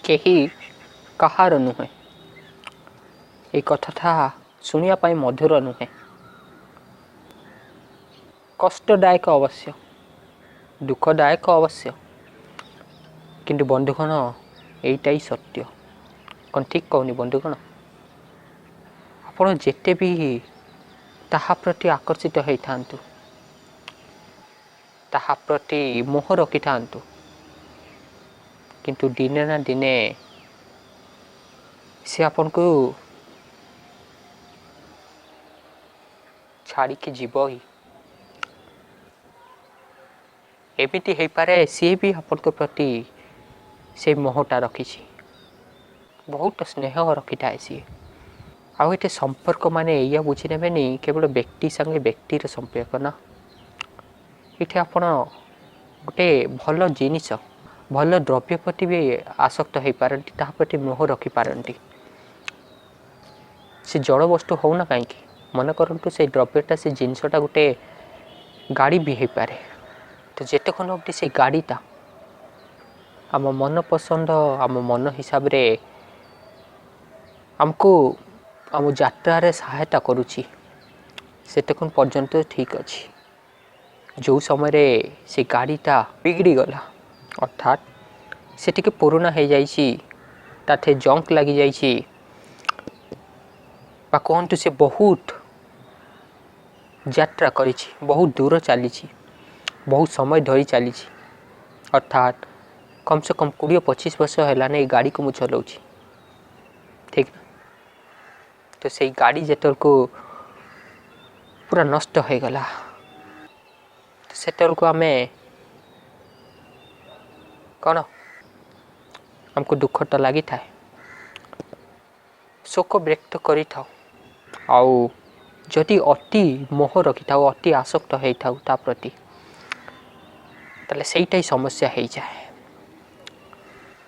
केही कहार नुहे। ये कथा शुणा मधुर नुहे, कष्टदायक अवश्य, दुखदायक अवश्य, किंतु बंधुगण यहीटा ही सत्य। कौन ठीक कहूनी बंधुगण? आपण जेते भी ताहा प्रति आकर्षित होता ताहा प्रति मोह रखि था, किंतु दिने ना दिने से आपन को छाड़ी के जीव ही। एमिति हो पारे सी भी आपन को प्रति से मोहटा रखी, बहुत स्नेह रखी था सी। आउ ये संपर्क माने या बुझी नेबेनी केवल व्यक्ति संगे व्यक्तिर संपर्क ना, ये आप गोटे भल जिनिस भल द्रव्य प्रति भी आसक्त हो पारती, ता प्रति मोह रखी पारती। से जड़ वस्तु होना कहीं मन करूँ से द्रव्यटा से जिनसटा गोटे गाड़ी भी हो पारे, तो जेते खन अवधि से गाड़ीटा आम मन पसंद आम मन हिसाब रे आमको आम यात्रा सहायता करुच्ची सेतकन पर्यंत ठीक अच्छी। जो समय रे से गाड़ीटा बिगड़ी गला, अर्थात से टिके पुराना हो जाइए, ताथे जंक लगी जाइए, कहतु से बहुत यात्रा करी, बहुत दूर चली, बहुत समय धरी चली, अर्थात कम से कम 20-25 वर्ष है गाड़ी को मुझे चलाऊँ, ठीक ना? तो से गाड़ी जेतल को पूरा नष्ट हो गला, तो सेतल को आमे कौन हमको दुखटा लगी था, शोक व्यक्त करी था। आउ जदि अति मोह रखि था, अति आसक्त होता ता प्रति, ताले सेईटा ही समस्या हो जाए।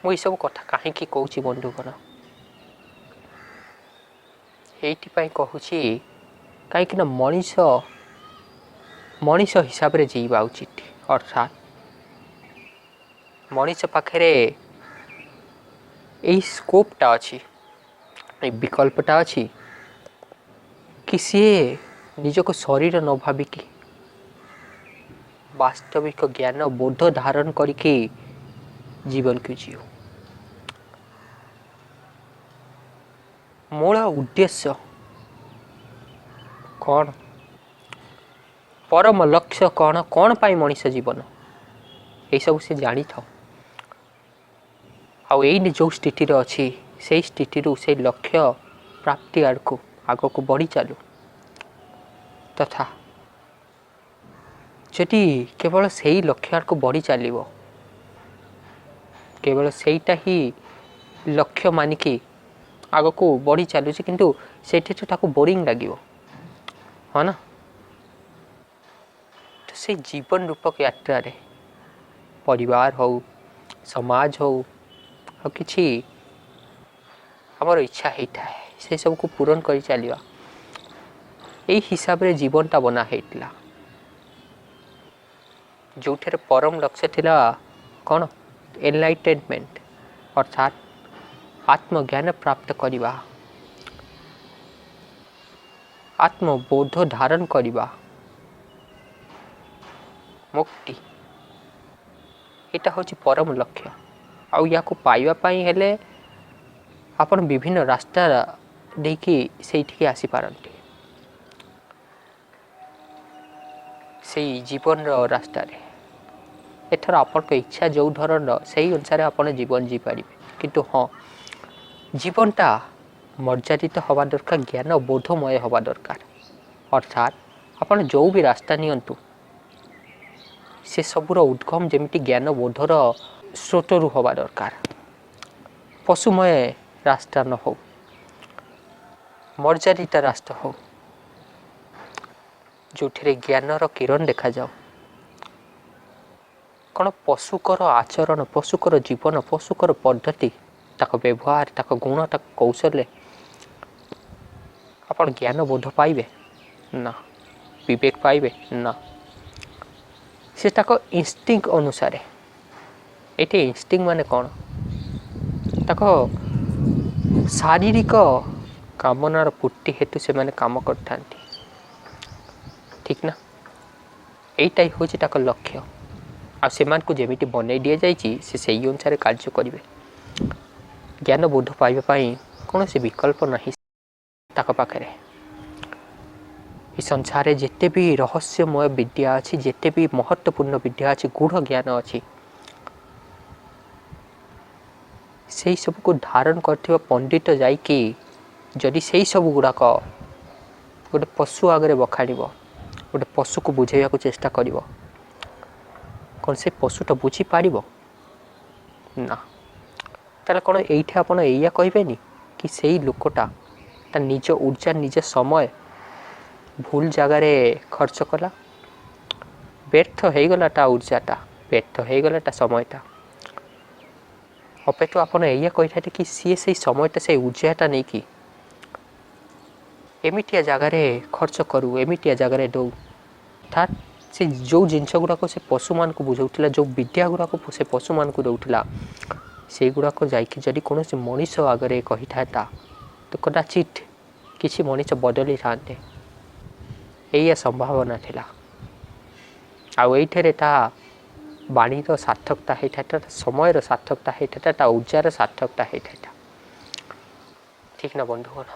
मुझे सब कथा कहीं कहूँ बंधुगण, ये कहूँ कहीं मनीष मनीष हिसाब रे जीवा उचित, अर्थात मनीष पाखे यही स्कोपटा अच्छी, विकल्पटा अच्छी कि सी निजक शरीर न भाविकी वास्तविक ज्ञान बोध धारण करके जीवन को जीव। मूल उद्देश्य कौन, परम लक्ष्य कौन, कौन पाई मनीष जीवन, ये सब से जानी था। आउ यही जो स्थिति अच्छी से स्थिति से लक्ष्य प्राप्ति आड़ को आग को बढ़ी चलू, तथा जदि केवल से ही लक्ष्य आड़ को बढ़ी चलो, केवल सेटा ही लक्ष्य मानिकी आग को बढ़ी चलुच, किंतु सेठी तो ताको बोरिंग लगे, हाँ ना? तो से जीवन रूपक यात्रा रे परिवार हो, समाज हो, किसी आमर इच्छा होता है से सब को पूरण कर चलिया, यही हिसाब रे जीवनटा बना होता, जो परम लक्ष्य थिला कौन, एनलाइटेनमेंट, अर्थात आत्मज्ञान प्राप्त करिबा, आत्मबोध धारण करिबा, मुक्ति, यहाँ हूँ परम लक्ष्य। आउ या को पाइबा पाई हेले आपण विभिन्न रास्ता देखी से आसी पारंती, से जीवन रास्ता रे एथर आपण को इच्छा जो धरण से ही अनुसार आपण जीवन जी पारे, किंतु हाँ जीवनटा मर्यादित हवा दरकार, ज्ञान बोधमय हवा दरकार, अर्थात आपण जो भी रास्ता नियंतु से सबूर उद्गम जमीती ज्ञान बोधर स्रोतरु हवा दरकार। पशुमय रास्ता न हो, मर्यादित रास्ता हो, जो ज्ञानर किरण देखा जाओ। कौन पशुकर आचरण, पशुकर जीवन, पशुकर पद्धति, ताक व्यवहार, ताक गुण, ताक कौशल आपण ज्ञान बोध पाइबे ना, विवेक पाइबे ना, से ताक इंस्टिंक्ट अनुसार। ये इंस्टिंक्ट माने कौन, ତାଙ୍କ ଶାରୀରିକ କାମନାର ପୂର୍ତ୍ତି ହେତୁ ସେମାନେ କାମ କରିଥାନ୍ତି, ଠିକ୍ ନା? ଏଇଟା ହିଁ ହେଉଛି ତାଙ୍କ ଲକ୍ଷ୍ୟ। ଆଉ ସେମାନଙ୍କୁ ଯେମିତି ବନେଇ ଦିଆଯାଇଛି ସେ ସେଇ ଅନୁସାରେ କାର୍ଯ୍ୟ କରିବେ। ଜ୍ଞାନ ବୋଧ ପାଇବା ପାଇଁ କୌଣସି ବିକଳ୍ପ ନାହିଁ ତାଙ୍କ ପାଖରେ। ଏ ସଂସାରରେ ଯେତେ ବି ରହସ୍ୟମୟ ବିଦ୍ୟା ଅଛି, ଯେତେ ବି ମହତ୍ତ୍ୱପୂର୍ଣ୍ଣ ବିଦ୍ୟା ଅଛି, ଗୂଢ଼ ଜ୍ଞାନ ଅଛି, ସେହି ସବୁକୁ ଧାରଣ କରିଥିବା ପଣ୍ଡିତ ଯାଇକି ଯଦି ସେହି ସବୁ ଗୁଡ଼ାକ ଗୋଟେ ପଶୁ ଆଗରେ ବଖାଣିବ, ଗୋଟେ ପଶୁକୁ ବୁଝାଇବାକୁ ଚେଷ୍ଟା କରିବ, କ'ଣ ସେ ପଶୁଟା ବୁଝିପାରିବ? ନା। ତାହେଲେ କ'ଣ ଏଇଠି ଆପଣ ଏଇଆ କହିବେନି କି ସେଇ ଲୋକଟା ତା ନିଜ ଉର୍ଜା, ନିଜ ସମୟ ଭୁଲ ଜାଗାରେ ଖର୍ଚ୍ଚ କଲା, ବ୍ୟର୍ଥ ହେଇଗଲା ତା ଉର୍ଜାଟା, ବ୍ୟର୍ଥ ହେଇଗଲା ତା ସମୟଟା। ଅପେକ୍ଷା ଆପଣ ଏଇଆ କହିଥାନ୍ତି କି ସିଏ ସେଇ ସମୟଟା, ସେଇ ଉର୍ଜାଟା ନେଇକି ଏମିତିଆ ଜାଗାରେ ଖର୍ଚ୍ଚ କରୁ, ଏମିତିଆ ଜାଗାରେ ଦେଉ। ଅର୍ଥାତ୍ ସେ ଯେଉଁ ଜିନିଷ ଗୁଡ଼ାକ ସେ ପଶୁମାନଙ୍କୁ ବୁଝାଉଥିଲା, ଯେଉଁ ବିଦ୍ୟା ଗୁଡ଼ାକ ସେ ପଶୁମାନଙ୍କୁ ଦେଉଥିଲା, ସେଇଗୁଡ଼ାକ ଯାଇକି ଯଦି କୌଣସି ମଣିଷ ଆଗରେ କହିଥାନ୍ତା ତ କଦାଚିତ୍ କିଛି ମଣିଷ ବଦଳିଥାନ୍ତେ। ଏଇଆ ସମ୍ଭାବନା ଥିଲା। ଆଉ ଏଇଠାରେ ତା ବାଣୀର ସାର୍ଥକତା ହେଇଥାନ୍ତା, ତା ସମୟର ସାର୍ଥକତା ହେଇଥାନ୍ତା, ତା ଉର୍ଜାର ସାର୍ଥକତା ହେଇଥାନ୍ତା, ଠିକ୍ ନା ବନ୍ଧୁଗଣ?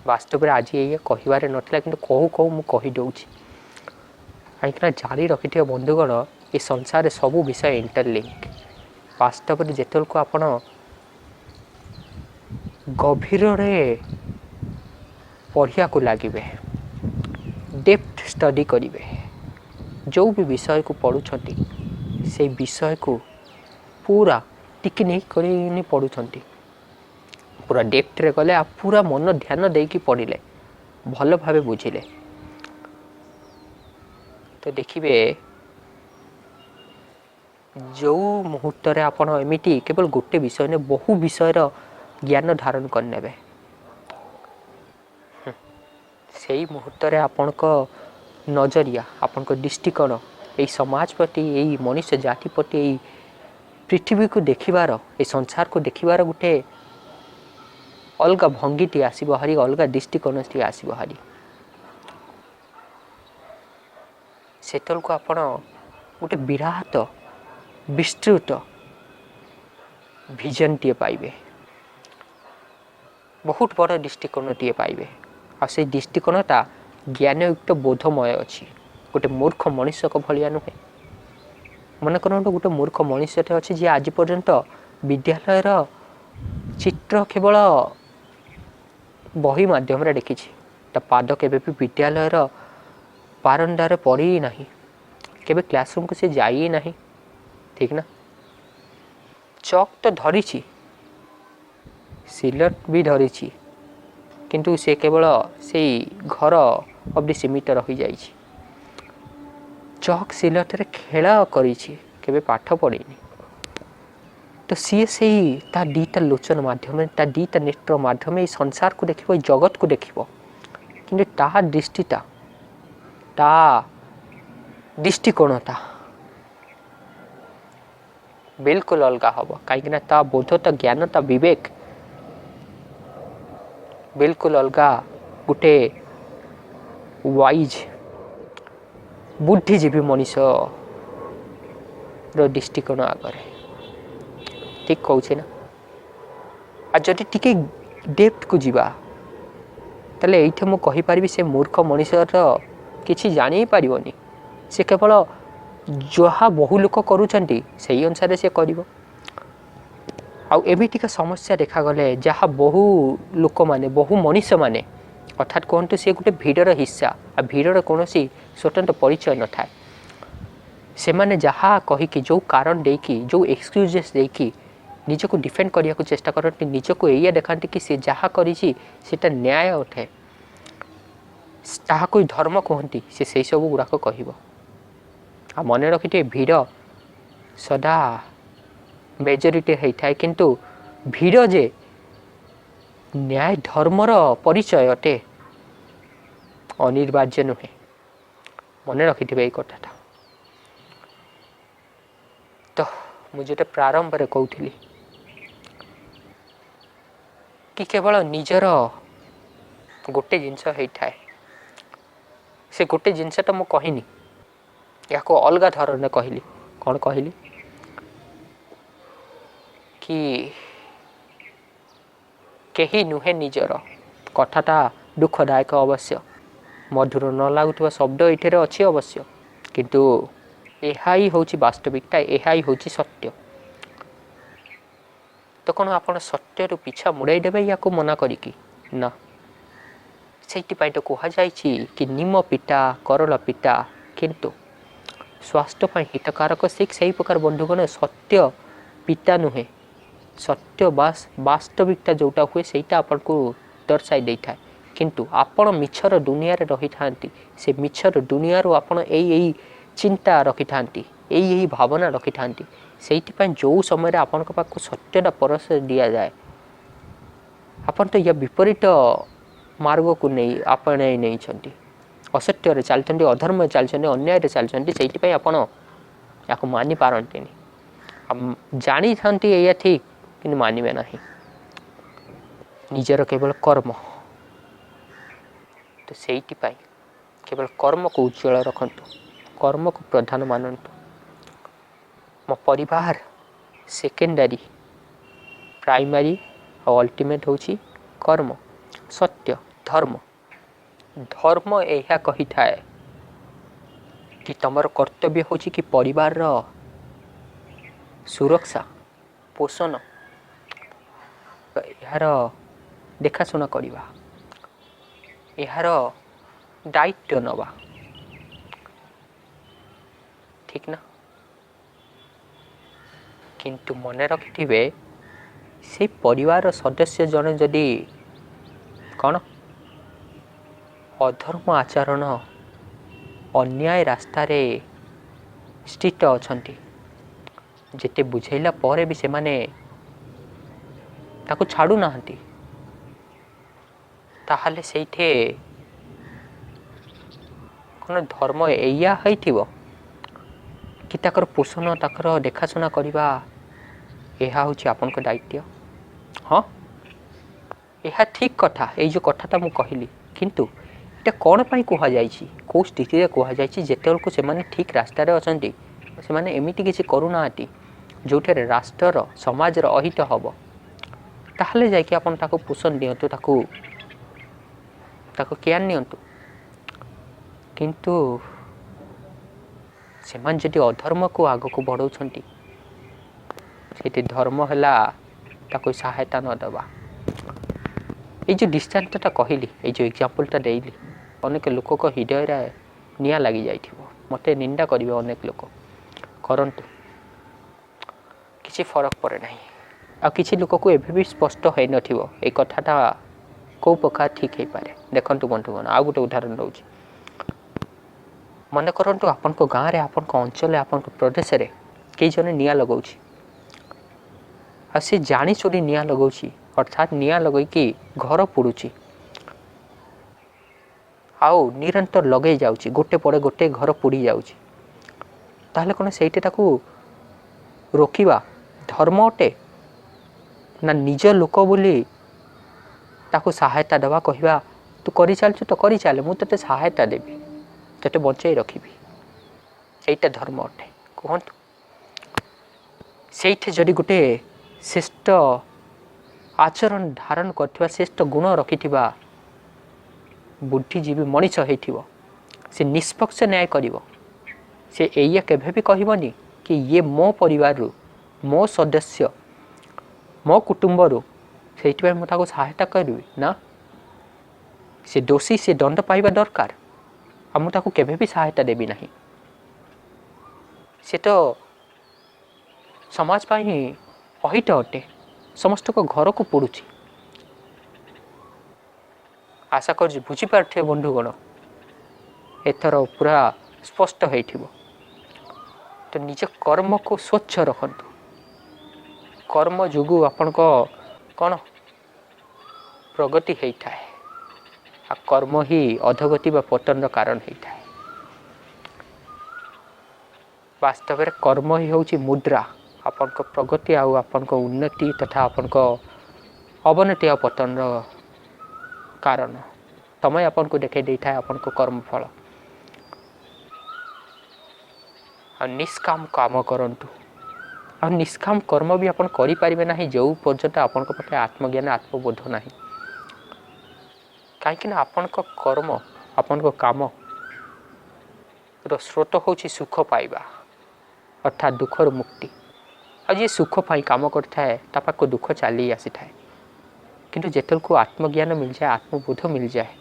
ବାସ୍ତବରେ ଆଜି ଏଇଆ କହିବାରେ ନଥିଲା, କିନ୍ତୁ କହୁ କହୁ ମୁଁ କହିଦେଉଛି। କାହିଁକିନା ଜାରି ରଖିଥିବା ବନ୍ଧୁଗଣ, ଏ ସଂସାରରେ ସବୁ ବିଷୟ ଇଣ୍ଟରଲିଙ୍କ। ବାସ୍ତବରେ ଯେତେବେଳକୁ ଆପଣ ଗଭୀରରେ ପଢ଼ିବାକୁ ଲାଗିବେ, ଡେପ୍ଥ ଷ୍ଟଡି କରିବେ, ଯେଉଁ ବି ବିଷୟକୁ ପଢ଼ୁଛନ୍ତି ସେଇ ବିଷୟକୁ ପୁରା ଟିକେ ନେଇ କରି ପଢ଼ୁଛନ୍ତି, ପୁରା ଡେପ୍ଥରେ ଗଲେ ଆଉ ପୁରା ମନ ଧ୍ୟାନ ଦେଇକି ପଢ଼ିଲେ, ଭଲ ଭାବେ ବୁଝିଲେ, ତ ଦେଖିବେ ଯେଉଁ ମୁହୂର୍ତ୍ତରେ ଆପଣ ଏମିତି କେବଳ ଗୋଟେ ବିଷୟ ନୁହେଁ, ବହୁ ବିଷୟର ଜ୍ଞାନ ଧାରଣ କରିନେବେ, ସେଇ ମୁହୂର୍ତ୍ତରେ ଆପଣଙ୍କ ନଜରିଆ, ଆପଣଙ୍କ ଦୃଷ୍ଟିକୋଣ ଏଇ ସମାଜ ପ୍ରତି, ଏଇ ମଣିଷ ଜାତି ପ୍ରତି, ଏଇ ପୃଥିବୀକୁ ଦେଖିବାର, ଏଇ ସଂସାରକୁ ଦେଖିବାର ଗୋଟେ ଅଲଗା ଭଙ୍ଗୀଟି ଆସିବ ହାରି, ଅଲଗା ଦୃଷ୍ଟିକୋଣଟି ଆସିବ ହାରି। ସେତେବେଳକୁ ଆପଣ ଗୋଟେ ବିରାଟ ବିସ୍ତୃତ ଭିଜନଟିଏ ପାଇବେ, ବହୁତ ବଡ଼ ଦୃଷ୍ଟିକୋଣଟିଏ ପାଇବେ। ଆଉ ସେଇ ଦୃଷ୍ଟିକୋଣଟା ଜ୍ଞାନୟୁକ୍ତ ବୋଧମୟ ଅଛି, ଗୋଟେ ମୂର୍ଖ ମଣିଷଙ୍କ ଭଳିଆ ନୁହେଁ। ମନେ କରନ୍ତୁ ଗୋଟେ ମୂର୍ଖ ମଣିଷଟେ ଅଛି ଯିଏ ଆଜି ପର୍ଯ୍ୟନ୍ତ ବିଦ୍ୟାଳୟର ଚିତ୍ର କେବଳ ବହି ମାଧ୍ୟମରେ ଦେଖିଛି, ତା ପାଦ କେବେ ବି ବିଦ୍ୟାଳୟର ବାରଣ୍ଡାରେ ପଡ଼ି ନାହିଁ, କେବେ କ୍ଲାସରୁମ୍କୁ ସେ ଯାଇ ନାହିଁ, ଠିକ୍ ନା? ଚକ୍ ତ ଧରିଛି, ସିଲଟ ବି ଧରିଛି, କିନ୍ତୁ ସେ କେବଳ ସେଇ ଘର ଅବଧି ସୀମିତ ରହିଯାଇଛି। ଚକ୍ ସିଲଟରେ ଖେଳ କରିଛି, କେବେ ପାଠ ପଢ଼ିନି। ତ ସିଏ ସେଇ ତା ଦୁଇଟା ଲୋଚନ ମାଧ୍ୟମରେ, ତା ଦୁଇଟା ନେତ୍ର ମାଧ୍ୟମରେ ଏଇ ସଂସାରକୁ ଦେଖିବ, ଏଇ ଜଗତକୁ ଦେଖିବ, କିନ୍ତୁ ତା ଦୃଷ୍ଟିଟା, ତା ଦୃଷ୍ଟିକୋଣଟା ବିଲକୁଲ ଅଲଗା ହେବ। କାହିଁକିନା ତା ବୋଧ, ତା ଜ୍ଞାନ, ତା ବିବେକ ବିଲକୁଲ ଅଲଗା ଗୋଟେ ୱାଇଜ୍ ବୁଦ୍ଧିଜୀବୀ ମଣିଷର ଦୃଷ୍ଟିକୋଣ ଆଗରେ, ଠିକ୍ କହୁଛି ନା? ଆଉ ଯଦି ଟିକେ ଡେପ୍ଥକୁ ଯିବା, ତାହେଲେ ଏଇଠି ମୁଁ କହିପାରିବି ସେ ମୂର୍ଖ ମଣିଷର କିଛି ଜାଣି ହିଁ ପାରିବନି। ସେ କେବଳ ଯାହା ବହୁ ଲୋକ କରୁଛନ୍ତି ସେଇ ଅନୁସାରେ ସେ କରିବ। ଆଉ ଏମିତିକା ସମସ୍ୟା ଦେଖାଗଲେ ଯାହା ବହୁ ଲୋକମାନେ, ବହୁ ମଣିଷମାନେ, ଅର୍ଥାତ୍ କୁହନ୍ତୁ ସେ ଗୋଟେ ଭିଡ଼ର ହିସ୍ସା, ଆଉ ଭିଡ଼ର କୌଣସି ସ୍ୱତନ୍ତ୍ର ପରିଚୟ ନଥାଏ। ସେମାନେ ଯାହା କହିକି, ଯେଉଁ କାରଣ ଦେଇକି, ଯେଉଁ ଏକ୍ସକ୍ୟୁଜେସ୍ ଦେଇକି ନିଜକୁ ଡିଫେଣ୍ଡ କରିବାକୁ ଚେଷ୍ଟା କରନ୍ତି, ନିଜକୁ ଏଇଆ ଦେଖାନ୍ତି କି ସେ ଯାହା କରିଛି ସେଇଟା ନ୍ୟାୟ ଅଟେ, ତାହାକୁ ଧର୍ମ କୁହନ୍ତି, ସେ ସେହିସବୁ ଗୁଡ଼ାକ କହିବ। ଆଉ ମନେ ରଖିଥିବେ, ଭିଡ଼ ସଦା ମେଜରିଟି ହେଇଥାଏ, କିନ୍ତୁ ଭିଡ଼ ଯେ ନ୍ୟାୟ ଧର୍ମର ପରିଚୟ ଅଟେ ଅନିବାର୍ଯ୍ୟ ନୁହେଁ। ମନେ ରଖିଥିବେ ଏଇ କଥାଟା। ତ ମୁଁ ଯେତେ ପ୍ରାରମ୍ଭରେ କହୁଥିଲି, कि केवल निजर गोटे जिनस होता है से गोटे जिनसटा मु कहनी या अलग धरण कहली कौन कहली कि कहीं नुहे निजर कथाटा दुखदायक अवश्य मधुर न लगुवा शब्द ये अच्छी अवश्य किंतु यह ही हूँ वास्तविकता यह ही हूँ सत्य तो कौन आप सत्य पिछा मुड़ाई देवे या मना करिकी ना से तो कहुई कि निम पिता करल पिता किंतु स्वास्थ्य पर हितकारक से प्रकार बंधुगण सत्य पिता नुहे सत्य वास्तविकता जोटा हुए सहीटा आपन को दर्शाई दे था किंतु आपण मिछर दुनिया रे रही थांती से मिछर दुनिया रो आपण एई चिंता रखी थांती एई भावना रखी थांती सेइति जो समय आपण को पाक सत्यटा परस दिया जाए आपण तो या विपरीत मार्ग को नहीं आपण नहीं छंती असत्य रे चलछंती अधर्म चलछंती अन्याय रे चलछंती सेइति आपण याको मानि पारंतीनी हम जानी थांती एया ठीक कि मानवे ना निजर केवल कर्म तो से केवल कर्म को उज्ज्वल रखंतु कर्म को प्रधान मानतु मो परिवार सेकेंडरी प्राइमरी और अल्टीमेट होची कर्म सत्य धर्म धर्म यह कही थाए कि तमर कर्तव्य होची कि परिवार रो सुरक्षा पोषण यार देखाशुना करवा यार दायित्व नवा ठीक ना किंतु मन रखिथिबे से परिवार सदस्य जने जदि कौन अधर्म आचरण अन्याय रास्ता रे स्थित अछंती जेते बुझेला पर भी से माने ताको छाड़ू नाहंती ताहले सेठे कौन धर्म एया होइथिबो कि ताकर पोषण ताकर देखाशुना करवा यह हूँ आपन को दायित्व हाँ यह ठीक कथा ये जो कथाटा मु कहली किंतु ये कौन पाई कह जाइछि को स्थिति रे कह जाइछि जेतेल को से माने ठीक रास्ता रे अछंती से माने एमिति किछि करूनाहांती जोठे राष्ट्र समाज रो अहित हबो ताहले जाइए आपन ताको पोषण दियंतु ताको केयर नियंतु किंतु सेमान जदि अधर्म को आग को बढ़ाउछंती सेठी धर्म हैला ताको सहायता न दबा ये जो डिस्टेंसटा कहली ये जो एग्जांपलटा देली अनेक लोक को हृदय रे निया लागि जाइथिबो मते निंदा करिवे अनेक लोक करंतु किछि फरक पड़े नहीं आ किसी लोक को एबे भी स्पष्ट है नथिबो ए कथाटा को प्रकार ठीक है पारे देखंतु बंधुगण आ गोटे उदाहरण दउछि मन करंतु आपन को गाँव रे आपन को अंचल आपन को प्रदेश रे कई जने निया लगाउछि आ से जानी चोरी निया लगाउछि अर्थात निया लगई कि घर पुडुछि आउ निरंतर लगे जाउछि गोटे पड़े गोटे घर पुड़ी जाउछि ताहले कोन सेइटे ताकू रोकिबा धर्म अटे ना निज लोक बोली ताको सहायता दवा कहवा तू करि चलछु तो करि चले मु तते सहायता देबी तते बचाई रखिबी एटा धर्म अटे कहंतु सेइठे जदि गोटे श्रेष्ठ आचरण धारण करथिबा श्रेष्ठ गुण रखिथिबा बुद्धिजीवी मनीष होइथिबो से निष्पक्ष न्याय करिवो से एया केभे भी कहबनी कि ये मो परिवार रु मो सदस्य मो कुटुंब रु से मुझे सहायता करी ना से दोषी से दंड पाइबा दरकार आ मुझे केभे भी सहायता देवी नहीं से तो समाज पाई अहित अटे समस्त को घर को पड़ुछि आशा कर बुझीपारे बंधुगण एथर पूरा स्पष्ट हो तो निज कर्म को स्वच्छ रखंतु कर्म जोगु आपण को कौन प्रगति होता है आ कर्म ही अधोगति व पतन कारण होता है वास्तव में कर्म ही हूँ मुद्रा आपण को प्रगति आउ आपण को उन्नति तथा आपण को अवनति और पतन कारण समय आपन को देखे देता है आपन को कर्मफल और निष्काम काम करंतु और निष्काम कर्म भी आपन करि परिबे नाही जो पर्यंत आपन को पाखे आत्मज्ञान आत्मबोध नाही कहीं आपन को कर्म आपन को काम रो स्रोत होची सुख पाइबा अर्थात दुखर मुक्ति और ये सुख पाई काम करता है तापाक को दुख चली आसी थाए किंतु जेतल को आत्मज्ञान मिल जाए आत्मबोध मिल जाए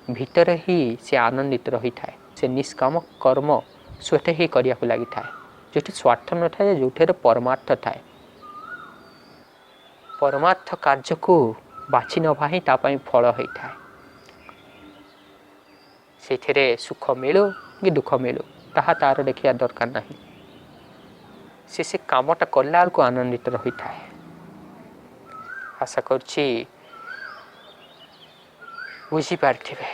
भीतर ही से आनंदित रही थाए से निष्काम कर्म स्वतः ही करिया को लगी थाए जो स्वार्थ न थाए जो परमार्थ थाए परमार्थ कार्य को बाछि न भाई तापाई फल होता है से सुख मिलू कि दुख मिलू ताहा तार देखिया दरकार नहीं से कामटा कला को आनंदित रही थाए आशा करछि बुझी पार्थिबे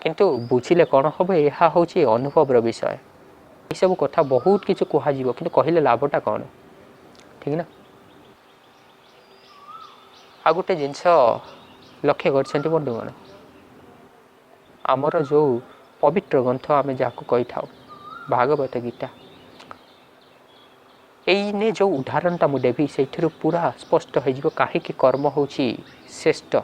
किंतु बुझिले कौन हम यह हूँ अनुभव विषय ये सब कथा बहुत किसी कहुब कि कहले लाभटा कौन ठीक ना आ गोटे जिनस लक्ष्य कर बंधुगण आमर जो पवित्र ग्रंथ आम जहाँ कही था भागवत गीता एने जो उदाहरणटा मुझे देवी से पूरा स्पष्ट हो कहीं कर्म हूँ श्रेष्ठ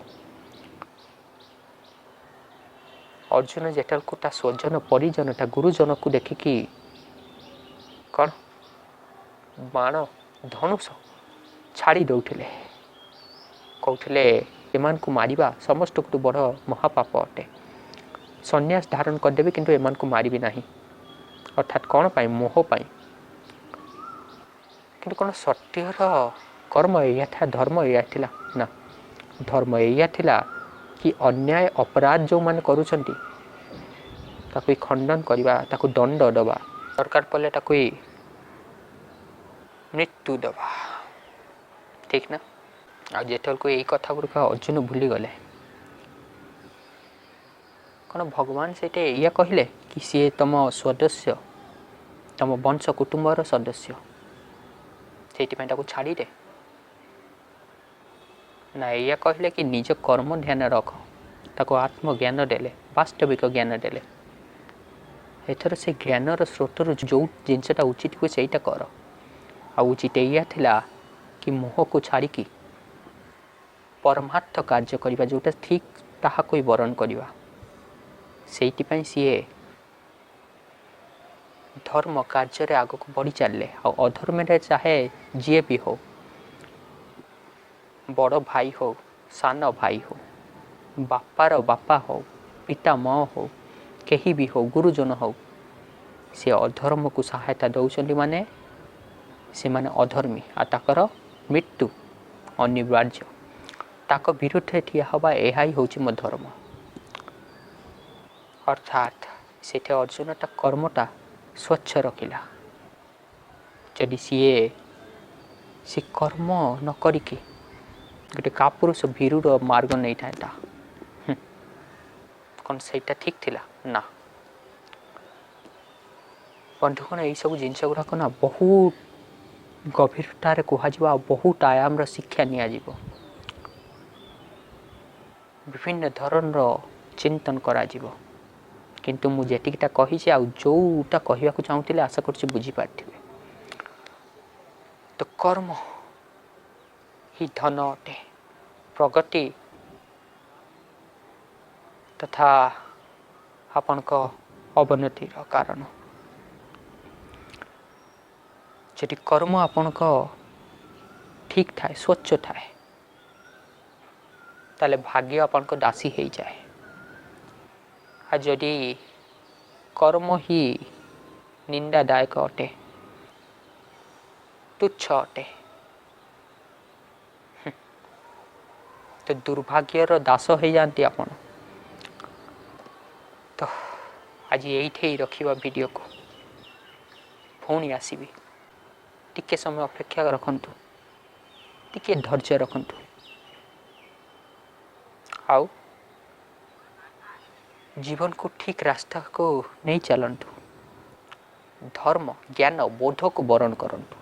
अर्जुन जेटल को ता स्वजन परिजन ता गुरुजन को देखिकी कौन बाण धनुष छाड़ी दौले कहते एमान को मारिबा समस्त को बड़ महापाप अटे संन्यास धारण करदेवी किंतु एमान को मारिबी नहीं अर्थात कौन पाई मोह पाई किंतु कौन सत्यर कर्म या था धर्म या थिला ना धर्म या थिला कि अन्याय अपराध जो माने करूछंती ताकु खंडन करबा ताकु दंड दबा सरकार पले ताकु मृत्यु दबा ठीक ना आ जेतल को यही कथा गुरु अर्जुन भूली गले कौन भगवान से या कहले कि सी तुम सदस्य तुम वंश कुटुंबर सदस्य से छाड़ी दे ना या कहले कि निज कर्म ध्यान रख ताको आत्मज्ञान देले वास्तविक ज्ञान देले एथर से ज्ञानर स्रोतर जो जिनसटा उचित हुए सहीटा कर आ उचित या थिला कि मोह को छाड़ी की परमार्थ कार्य करबा जोटा ठीक ताहा कोई वरण करबा सेइति पई सीए धर्म कार्य रे आगो को बढ़ी चलले आ अधर्म रे चाहे जे भी हो बड़ भाई हो सान भाई हो बापार बापा हो पिता माँ हो कहीं भी हो गुरुजन हो से अधर्म को सहायता दौरान माने से माने अधर्मी आ ताकर मृत्यु अनिवार्य ताक विरुद्ध ठिया हवा यह ही हूँ मो धर्म अर्थात से अर्जुनटा कर्मटा स्वच्छ रखिला जदि सी कर्म न करिकी गोटे कापुरुष भीरुर मार्ग नहीं था कौन सहीटा ठीक थिला ना बंधुगण यही सब जिनस गुड़ाक ना बहुत गभीरतार कह बहुत आयाम शिक्षा नियाजिबो विभिन्न धरण चिंतन करा जिवो किंतु मु जेटिकटा कही आ जोटा कहवा को चाहूली आशा कर बुझी पार्थिबे तो कर्म ही धन अटे प्रगति तथा आपण को अवनतिर कारण जदि कर्म आपण को ठीक थाए स्वच्छ थाए ताले भाग्य आपण को दासी हो जाए आ जदि कर्म ही निंदादायक अटे तुच्छ अटे तो दुर्भाग्यर दास हो जाती आपण तो आज यही रखा वीडियो को पुणी आसबि टिके समय अपेक्षा रखंतु टिके धैर्य रखंतु आउ जीवन को ठीक रास्ता को नहीं चलंतु धर्म ज्ञान बोध को वरण करंतु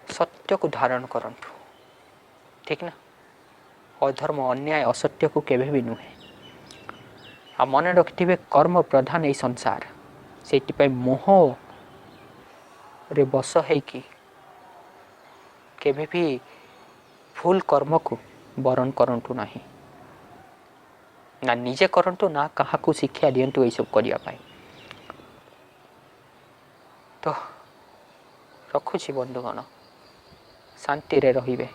सत्य को धारण करंतु ठीक ना। अधर्म अन्याय असत्य को केवे भी नुहे। आ मन रखिथिबे कर्म प्रधान ए संसार से मोह रे बस होइकी केवे भी भूल कर्म को बरण करंतु नहीं ना निजे करंतु ना कहा को शिक्षा दियंतु ये सब करिया पाए। तो रखुछि बंधुगण शांति रे रहिबे।